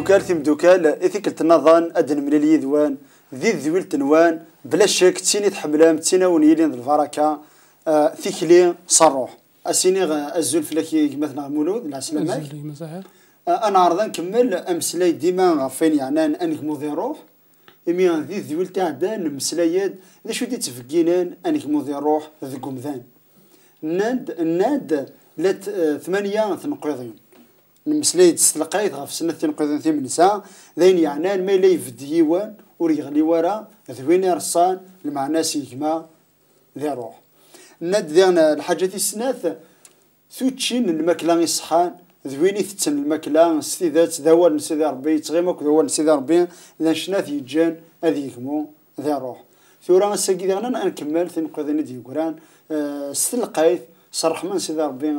تيمدوكال إثيكل تنظن أدن من اليدوان ذي ذويل تنوان بلا شك تيني تحملام تينا ونيلين البركة ثيكلي صروح أسيني الزول فلاكي مثلا مولود لا سلامات أنا عرضا نكمل أمسلاي ديما فين يعني أنك موضي روح إمي ذي ذويل تاعدان مسلايد ذي شو دي تفكينان أنك موضي روح ذي قمذان ناد لات 8 تنقيضين المسلايد استلقيت غف سنة تنقيضين ثمن ساعة ذين يعني ما يلي فديوان وريغلي ورا ذوين رصان المعنى سيكما ذي روح ناد ذينا الحاجات السناث ثوتشين الماكلة يصحان ذويني تتن الماكلة ستيذات ذوال نسيدي ربي تغيمك ذوال نسيدي ربي ذا شناث يجان هذي يكمو ذي روح ثورا الساقي ذغنا نكمل تنقذني دي قران استلقيت صرح من سيدي ربي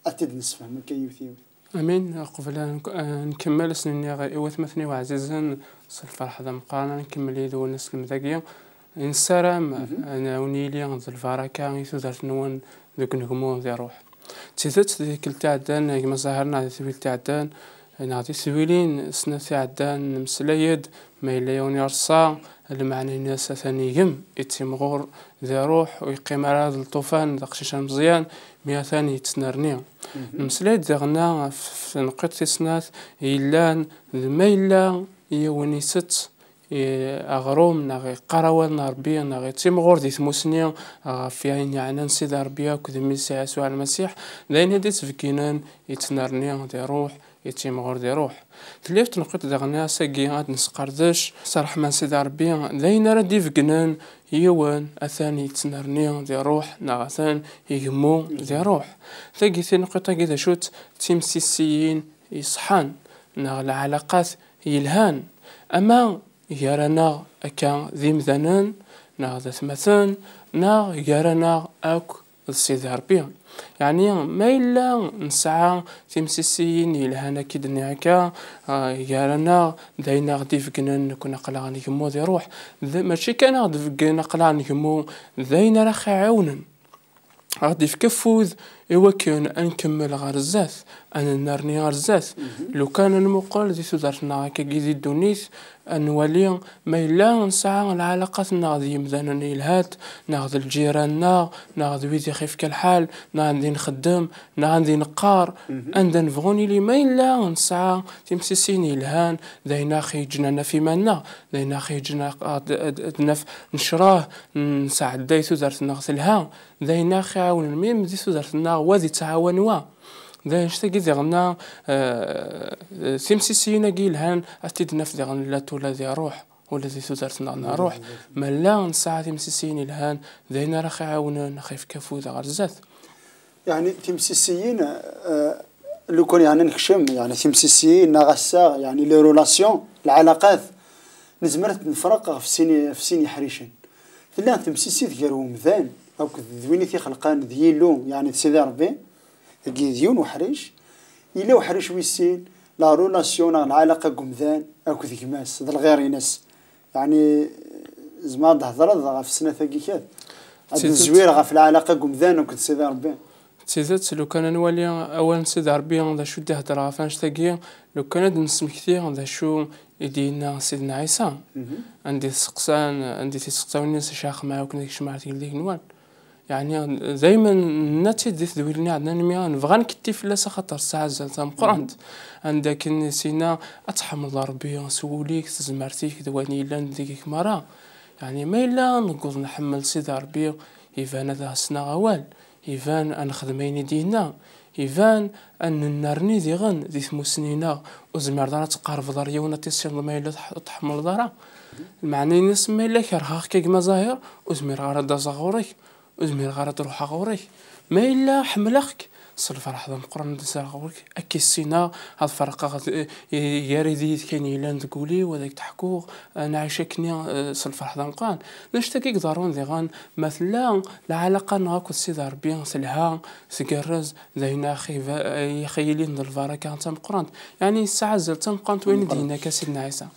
أتد نسفه من كيوثيو امين. قبل نكمل سنين غيوث مثني وعزيزا الفرح ذا مقارنه نكمل يدو الناس المذاقيه نسرام انا ونيلي ذي الفركه يثوثرت نون ذوك نهمو ذي روح تيثت ذيك التعدان كما ظهرنا ذي ثويل التعدان نعطي ثويلين سنة تعدان مسلايد ما إلا يوني رصا المعنى الناس ثانيهم يتمغور ذي روح ويقيم على هذا الطوفان ذا قشيشا مزيان ميا ثاني يتسنرني مسلايد ذي غنا في نقط سناث إلان ما إلا يوني ست أغروم ناغي قراوال ناربيا ناغي تيمغور دي ثموسنيا في عين يعني نسيد ربيا كذا ميسا يسوع المسيح لأن هدي تفكينان يتنرنيا دي روح يتيمغور دي روح تليفت نقط دغنا ساقيات نسقردش صرح من سيد ربيا لأن ردي فكنان يوان أثاني يتنرنيا دي روح ناغثان يهمو دي روح تاقي ثي نقطة كذا شوت تيمسيسيين يصحان ناغ العلاقات يلهان أما يرانا أكا ذي مثلا نا ذا ثمثان نا يرانا أك السيد ربيا يعني ما إلا نسعى تمسيسيين يلهانا كدني هكا يرانا داينا غدي فكنا نكون قلعا نكمو ذي روح ماشي كان غدي فكنا قلعا نكمو داينا راح عاونا غادي في كفوذ إوا كان أنكمل غير الزات أنا نرني غير الزات لو كان المقال ذي تدرنا هكا كيدي الدونيث أنولي ما إلا نسعى العلاقات ناغذي مثلا الهات ناغذ الجيران ناغذ ويدي خيف كالحال ناغذي نخدم ناغذي نقار عندنا نفغوني لي ما إلا نسعى تمسيسيني الهان ذينا خيجنا في منا ذينا خيجنا نشراه نساعد دايتو درت نغسلها ذينا خاون الميم ديتو درتنا وذي تعاونوا ذا نشتاقي ذي غنا سيمسيسينا قيلهان أتيدنا في ذي غنا لا تولا ذي روح ولا ذي تدرتنا روح ما لا نساعد تمسيسيين الهان ذينا راح يعاونا نخيف كفو ذا غرزات يعني تمسيسيين لو كون يعني نخشم يعني تمسيسيين نغسا يعني لي رولاسيون العلاقات نزمرت نفرق في سيني حريشين لا تمسيسي ذكروا مثال أو ذويني في خلقان ذيلو يعني سيدي ربي ذيون وحريش إلا وحريش ويسين لا رولاسيون العلاقة قمذان أو كذكماس ذا الغير ناس يعني زمان هضرة في سنة ثقي كذا الزوير في العلاقة قمذان وكنت سيدي ربي تيزات لو كان نولي أول سيدي ربي ذا شو دي هضرة فانش تاقي لو كان نسم كثير ذا شو يدينا سيدنا عيسى عندي سقسان عندي تسقسان الناس شاخ معاه وكنا كشمعت يليك نوال يعني دائما ناتي ديث دويلني عندنا نميان نبغى نكتي في لاس خاطر الساعه زالت قرنت عندك نسينا اتحمل الله ربي سوليك تزمرتيك دواني الا نديك مرة يعني ما الا نقول نحمل سيدي ربي يفان هذا سنا غوال يفان ان خدميني دينا يفان ان نرني ذي غن ذي ثمو سنينا وزمر دارا تقارب ضريا ونا تيسير ما الا تحمل ضرا المعني ناس ما الا كرهاك كيما ظاهر وزمر غارد صغورك وزمير غارة تروح غوري ما إلا حملك صل فرح ذا مقرن دسر غورك أكي السينا هاد فرقة ياريدي كاين إلا تقولي وذاك تحكو أنا عايشكني صل فرح ذا مقرن نشتكي قدرون ذي غان مثلا العلاقة نغاكو السيدة ربي سلها سكرز ذينا خيلين ذا الفرقة تم مقرن يعني الساعة زلت مقرن وين دينا كسيدنا عيسى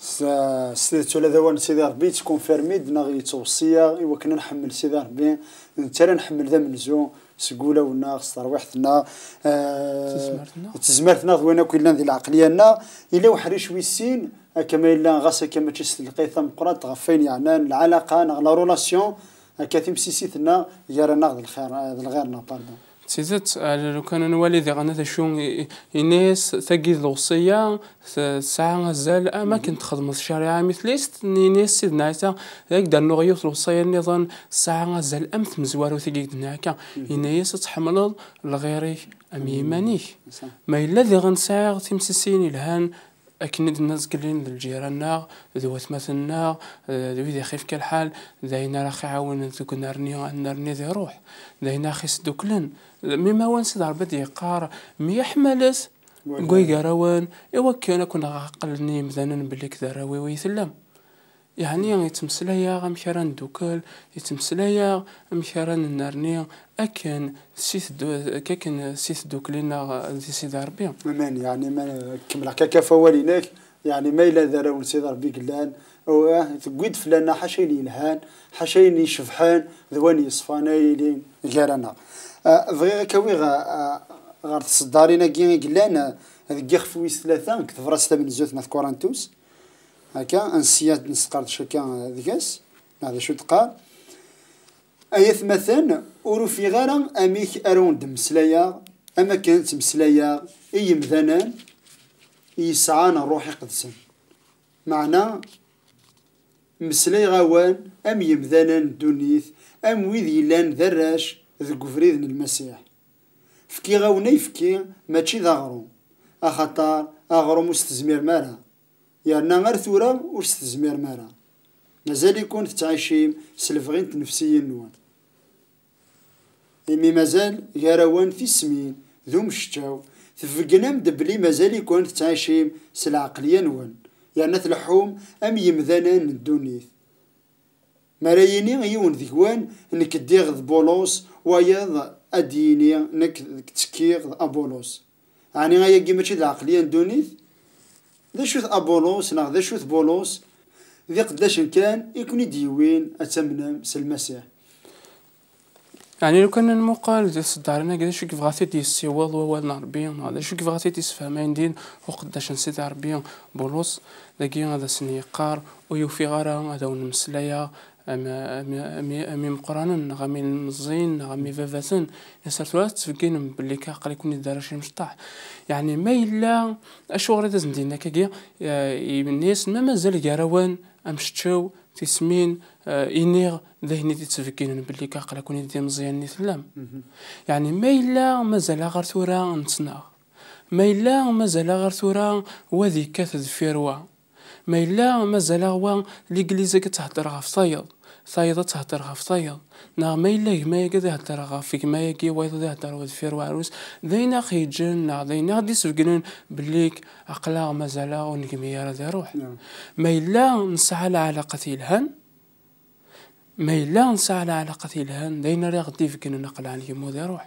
سيدة ولا ذوان سيدة ربي تكون فرميد نغي توصية وكنا نحمل سيدة ربي نترى نحمل ذا من زو سقوله ونا استروحتنا تزمرتنا تزمرتنا وين كلنا ذي العقلية إلا وحريش ويسين كما إلا غاسا كما تشتلقي ثم قرات غفين يعني العلاقة لا رولاسيون كثيم سيسيتنا يرانا الخير الغيرنا باردون تيزت لو كان نولي ذي غنى شو الناس تجي الوصية ساعة غزال ما كنت خدمة الشريعة مثليست ناس سيدنا عيسى يقدر نغيوث الوصية النظام ساعة غزال أمث مزوار وثقي هناك الناس تحمل الغيري أميمانيك ما إلا ذي غنساغ تمسسين الهان أكيد الناس قلين الجيران ذوات مثلنا ذي خيف كالحال ذينا راخي عاون ذوك نرني ذي روح ذينا خيس دوكلن مما وان سدار بدي قار ميحملس قوي قروان إوا كنا عقلني مثلا بليك ذراوي ويثلم يعني يتمسليا غمشران دوكل يتمسليا مشران النرني أكن سيث دوكلنا ذي سيد ربي أمان يعني ما كمل كيف ولينك يعني ما إلا ذراون سيد ربي قلان أو تقيد فلان حشيني الهان حشيني شفحان ذواني صفاني لين جارنا ضغير كوي غار تصدارينا قلان هذا خفويس ثلاثة كتفرس من زوت مث كورانتوس هكا انسيات نسقارد شكا ذكاس هذا شو تقال ايث مثلا اوروفي غارا اميك ارون دمسلايا اما كانت مسلايا اي مثلا يسعانا روحي قدسا معنى مسلاي غوان ام يمذانا دونيث ام ويذ لان ذراش ذو فريد المسيح فكي غاوني فكي ماشي ذاغرو اخطار اغرو مستزمير مالا يعني غير ثورة وستزمير مالا مازال يكون تعيشيم سلفغين نفسيين نوان إمي مازال يراوان في سمين ذو مشتاو تفقنا مدبلي مازال يكون تعيشيم سالعقلية نوان يعني تلحوم أم يمذانا ندونيث مرايني يون ذيكوان انك ديغ بولوس وياض اديني انك تكيغ ابولوس يعني غايا كيما تشي العقلية ندونيث ذا شوث أبولوس ذا شوث بولوس ذي قداش كان يكون يديوين أتمنى المسيح يعني لو كان المقال ذي صدارنا قداش كيف غاتي يسيوض ووالنا ربيان هذا شو كيف غاتي تسفهمين دين وقداش نسيت ربيان بولوس ذاكي هذا سنيقار ويوفي غارة هذا ونمسلايا أمي مقرانا غامي المزين غامي فافاسن يسرتوا تفكين باللي كاقل يكون يدار شي مشطح يعني ما إلا أشو غير تزندينا كاكيا الناس ما مازال يراوان أمشتشو تسمين إنيغ ذهني تتفكين باللي كاقل يكون يدي مزيان نثلام يعني ما إلا مازال غير ثورة نتصنع ما إلا مازال غير ثورة وذي كاثذ فيروا ما إلا مازال هو الإنجليزية كتهدر غا في صايدة تهدر غا في صايد ما إلا ما يقدر يهدر غا في ما يجي وايد يهدر ود فير وعروس ذينا خيجن ذينا غادي يسفقنون بليك عقلا مازال ونقمي راه روح ما إلا نسعى على علاقة الهن ما إلا نسعى على علاقة الهن ذينا راه غادي يفكن نقل عن يمو ذا روح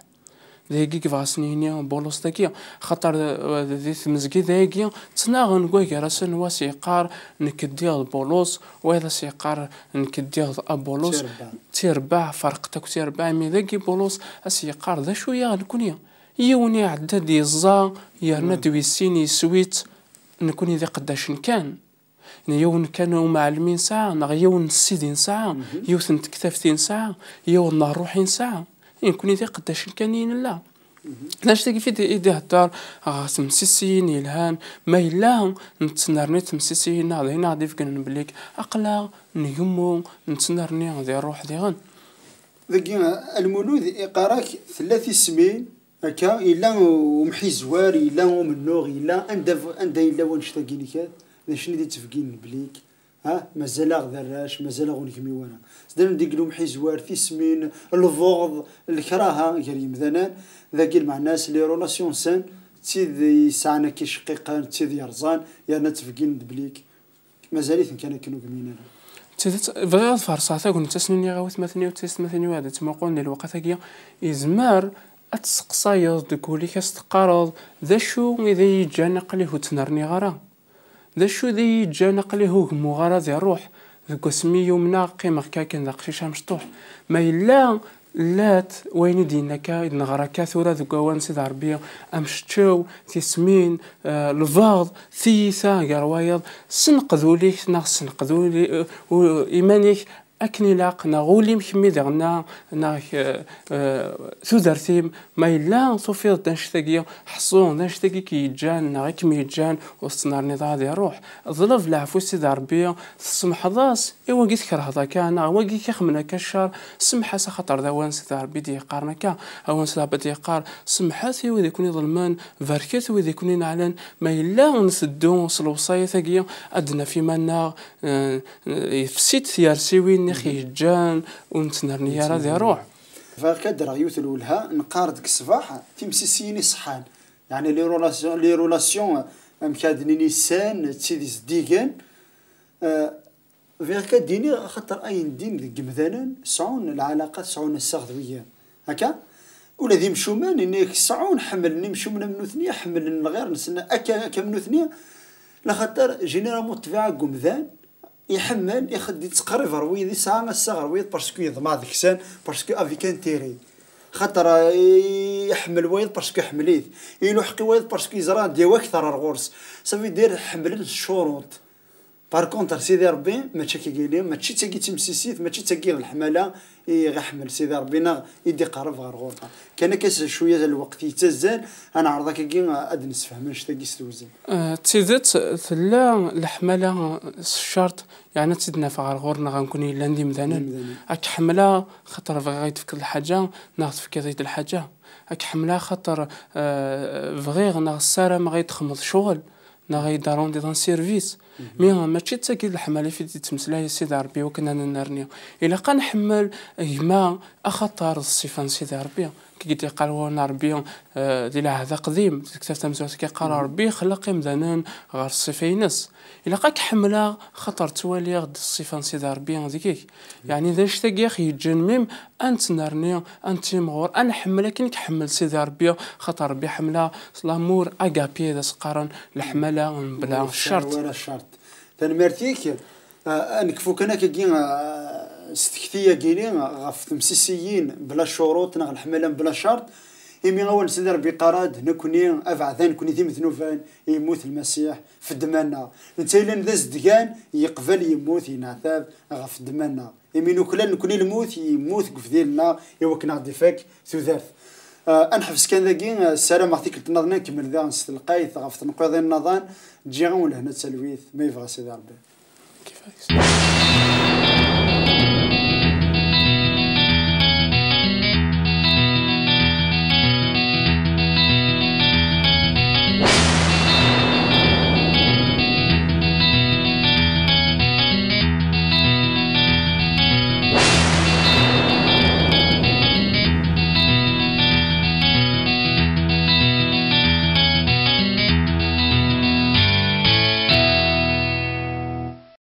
ذاكي كيف غاسنيني بولوس ذاكي خاطر ذي تمزكي ذاكي تناغن كويكي راسن واسيقار نكديغ بولوس وهذا سيقار نكديغ ابولوس تيربع فرقتك تيربع مي ذاكي بولوس اسيقار ذا شويه غنكونيا يوني عدد يزا يرنا دويسيني سويت نكوني ذا قداش كان يون كانوا معلمين ساعه نغيون السيدين ساعه يوثن تكتفتين ساعه يون روحين ساعه يكون يدي قداش كانين لا لاش تاكي في يدي هدار تمسيسين يلهان ما إلا نتنرني تمسيسين هنا غادي فكن بليك أقلا نيمو نتنرني غادي نروح ذي غن ذاكي المولود يقراك 3 سمين هكا إلا ومحي زوار إلا ومنوغ إلا عند إلا ونشتاقيني كاد ذا شنو دي تفكين بليك مازال غذراش مازال غنكمي وانا زدنا ديقلو محي زوار في سمين الفوغض الكراهه غير مثلا ذاك مع الناس لي رولاسيون سان تيد يسعنا كي شقيقان تيد يرزان يعني تفكين بليك مازال كان كانوا كمينا بغيت فرصه كنت تسنيني غاوت مثني وتسمثني هذا تمقون لي الوقت هكيا يزمار اتسقصايض تقولي كاستقارض ذا شو اذا يجانا قليه تنرني غرا ذا شو ذي جانا قليه هو مغارة ذي الروح ذو قسمي يومنا قيمة كاكن ذا قشيشة مشطوح ما إلا لات وين دينك نغرا ثورة ذكوان سيد عربية أمشتشو تسمين الفاض ثيثا قروايض سنقذوا ليك سنقذوا لي إيمانيك أكني لاق نغولي مكمي دغنا ثودرتيم ما إلا صوفي دنشتاقيا حصون دنشتاقي كيجان نغي كمي يجان وسطنار نضاد يروح ظلف لعفو سيد عربية السمح ضاس إوا قيت كرهضا كان واقي كيخمنا كشار سمحة خطر دوان سيد عربي دي قارنا كا أوان سيد عربي دي قار سمحة وإذا كوني ظلمان فاركات وإذا كوني نعلن ما إلا نسدو وصل وصاية ثاقيا أدنا في منا فسيت ثيارسيوين نخي جان ونتنرني راه ذي روح فكادر غيوث الولها نقاردك الصباح تيمسيسيني صحان يعني لي رولاسيون مكادني نيسان تسيدي صديقان فيغ كاديني خاطر اين دين ذيك مثلا سعون العلاقات سعون السغذويه هكا ولا ذي مشومان انك سعون حملني مشومنا من ثنيه حمل غير نسنا اكا كمن ثنيه لخاطر جينيرا موتفيع قمذان يحمل يخدي تقريف رويدي ساعة الساعة رويد باسكو يضمع ذيك سان باسكو افيك انتيري خاطر يحمل وايد باسكو حمليت يلوحقي وايد باسكو يزرع ديوا اكثر الغرس صافي دير حمل الشروط بار كونتر سيدي ربي ماشي كيقيلي ماشي تاكي تمسيسيت ماشي تاكي الحماله يغحمل سيدي ربينا يدي قرب غير غورطه كان كاس شويه الوقت يتزال انا عرضك كي اد نسفهم اش تاكي ستوزن تيزت ثلا الحماله الشرط يعني تسدنا في غير غورنا غنكون الا ندي مثلا اك حمله خاطر بغا يتفكر الحاجه ناخذ في كذا الحاجه اك حمله خاطر فغير ناخذ الساره ما غيتخمض شغل نغيدارون دي دان سيرفيس مي ماشي تاكيد الحمالة في تمسلا يا سيدي ربي وكنا نرنيو الا قنحمل يما اخطر الصفه سيدي ربي كي قلت قال وانا ربي ديال هذا قديم كتبت تمسوت كي قال ربي خلق مذنان غير الصفينس الا قاك حمله خطر توالي غد الصفه سيدي ربي هذيك يعني اذا شتاق يا اخي يتجنمم انت نرنيو انت مغور انا حمله كي نحمل سيدي ربي خطر ربي حمله لامور اغابي ذا سقارن الحمله بلا الشرط ولا الشرط تنمرتيك انكفو كنا كي استكتيه كيني غف تمسيسيين بلا شروط نغ الحمله بلا شرط يمي اول سيدي ربي قراد نكوني افعذان كوني ذي مثنوفان يموت المسيح في دمنا انت الا ذا زدقان يقبل يموت ينعذاب غف دمنا يمي نكوني الموت يموت في ديالنا يوكنا غدي فاك ثلاث انحفظ كان ذاكي السلام عطيك النظام كمل ذا نستلقايت غف تنقضي النظام تجي غون هنا تسلويث ما يبغى سيدي ربي كيفاش